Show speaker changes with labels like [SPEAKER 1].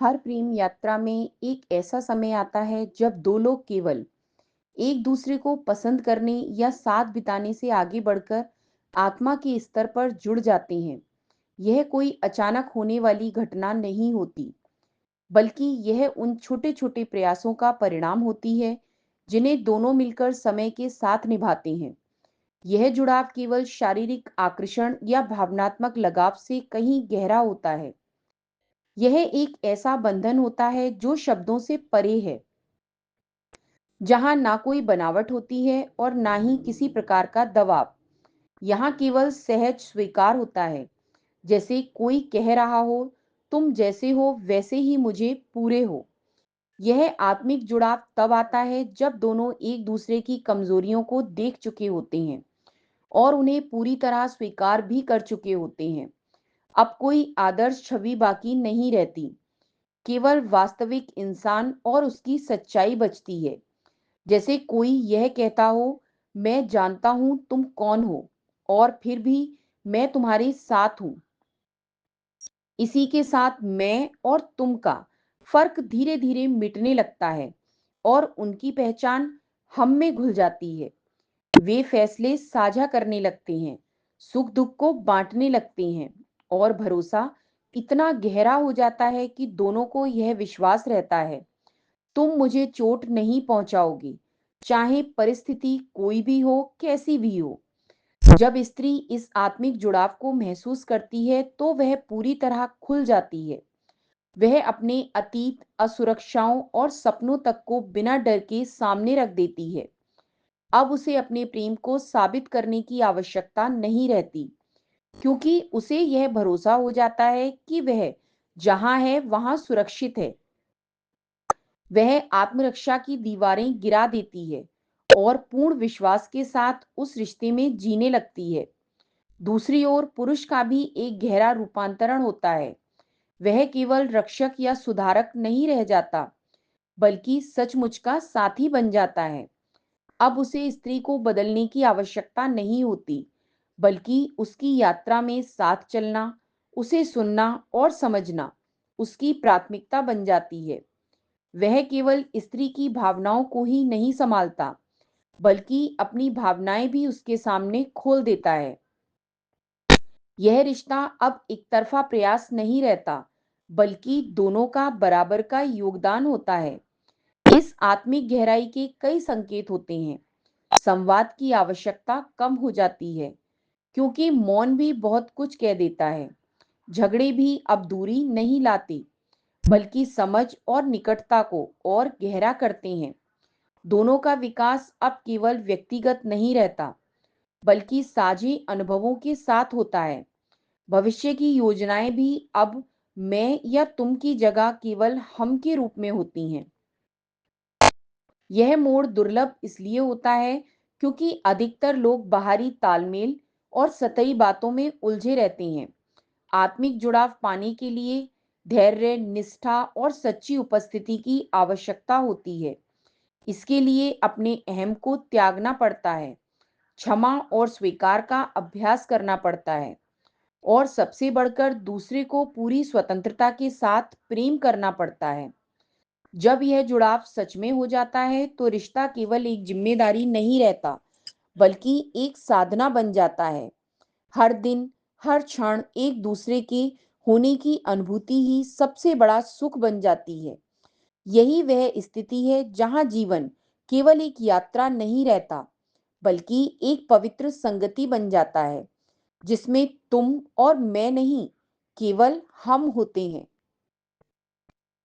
[SPEAKER 1] हर प्रेम यात्रा में एक ऐसा समय आता है जब दो लोग केवल एक दूसरे को पसंद करने या साथ बिताने से आगे बढ़कर आत्मा के स्तर पर जुड़ जाते हैं। यह कोई अचानक होने वाली घटना नहीं होती, बल्कि यह उन छोटे छोटे प्रयासों का परिणाम होती है जिन्हें दोनों मिलकर समय के साथ निभाते हैं। यह जुड़ाव केवल शारीरिक आकर्षण या भावनात्मक लगाव से कहीं गहरा होता है। यह एक ऐसा बंधन होता है जो शब्दों से परे है, जहां ना कोई बनावट होती है और ना ही किसी प्रकार का दबाव। यहाँ केवल सहज स्वीकार होता है, जैसे कोई कह रहा हो, तुम जैसे हो वैसे ही मुझे पूरे हो। यह आत्मिक जुड़ाव तब आता है जब दोनों एक दूसरे की कमजोरियों को देख चुके होते हैं और उन्हें पूरी तरह स्वीकार भी कर चुके होते हैं। अब कोई आदर्श छवि बाकी नहीं रहती, केवल वास्तविक इंसान और उसकी सच्चाई बचती है। जैसे कोई यह कहता हो, मैं जानता हूं तुम कौन हो और फिर भी मैं तुम्हारे साथ हूं। इसी के साथ मैं और तुम का फर्क धीरे धीरे मिटने लगता है और उनकी पहचान हम में घुल जाती है। वे फैसले साझा करने लगते हैं, सुख दुख को बांटने लगते हैं और भरोसा इतना गहरा हो जाता है कि दोनों को यह विश्वास रहता है, तुम मुझे चोट नहीं पहुंचाओगी, चाहे परिस्थिति कोई भी हो, कैसी भी हो। जब स्त्री इस आत्मिक जुड़ाव को महसूस करती है तो वह पूरी तरह खुल जाती है। वह अपने अतीत, असुरक्षाओं और सपनों तक को बिना डर के सामने रख देती है। अब उसे अपने प्रेम को साबित करने की आवश्यकता नहीं रहती, क्योंकि उसे यह भरोसा हो जाता है कि वह जहां है वहां सुरक्षित है। वह आत्मरक्षा की दीवारें गिरा देती है और पूर्ण विश्वास के साथ उस रिश्ते में जीने लगती है। दूसरी ओर पुरुष का भी एक गहरा रूपांतरण होता है। वह केवल रक्षक या सुधारक नहीं रह जाता, बल्कि सचमुच का साथी बन जाता है। अब उसे स्त्री को बदलने की आवश्यकता नहीं होती, बल्कि उसकी यात्रा में साथ चलना, उसे सुनना और समझना उसकी प्राथमिकता बन जाती है। वह केवल स्त्री की भावनाओं को ही नहीं संभालता, बल्कि अपनी भावनाएं भी उसके सामने खोल देता है। यह रिश्ता अब एक तरफा प्रयास नहीं रहता, बल्कि दोनों का बराबर का योगदान होता है। इस आत्मिक गहराई के कई संकेत होते हैं। संवाद की आवश्यकता कम हो जाती है, क्योंकि मौन भी बहुत कुछ कह देता है। झगड़े भी अब दूरी नहीं लाते, बल्कि समझ और निकटता को और गहरा करते हैं। दोनों का विकास अब केवल व्यक्तिगत नहीं रहता, बल्कि साझे अनुभवों के साथ होता है। भविष्य की योजनाएं भी अब मैं या तुम की जगह केवल हम के रूप में होती हैं। यह मोड़ दुर्लभ इसलिए होता है क्योंकि अधिकतर लोग बाहरी तालमेल और सतही बातों में उलझे रहते हैं। आत्मिक जुड़ाव पाने के लिए धैर्य, निष्ठा और सच्ची उपस्थिति की आवश्यकता होती है। इसके लिए अपने अहम को त्यागना पड़ता है, क्षमा और स्वीकार का अभ्यास करना पड़ता है और सबसे बढ़कर दूसरे को पूरी स्वतंत्रता के साथ प्रेम करना पड़ता है। जब यह जुड़ाव सच में हो जाता है तो रिश्ता केवल एक जिम्मेदारी नहीं रहता, बल्कि एक साधना बन जाता है। हर दिन, हर क्षण एक दूसरे के होने की अनुभूति ही सबसे बड़ा सुख बन जाती है। यही वह स्थिति है जहां जीवन केवल एक यात्रा नहीं रहता, बल्कि एक पवित्र संगति बन जाता है, जिसमें तुम और मैं नहीं, केवल हम होते हैं।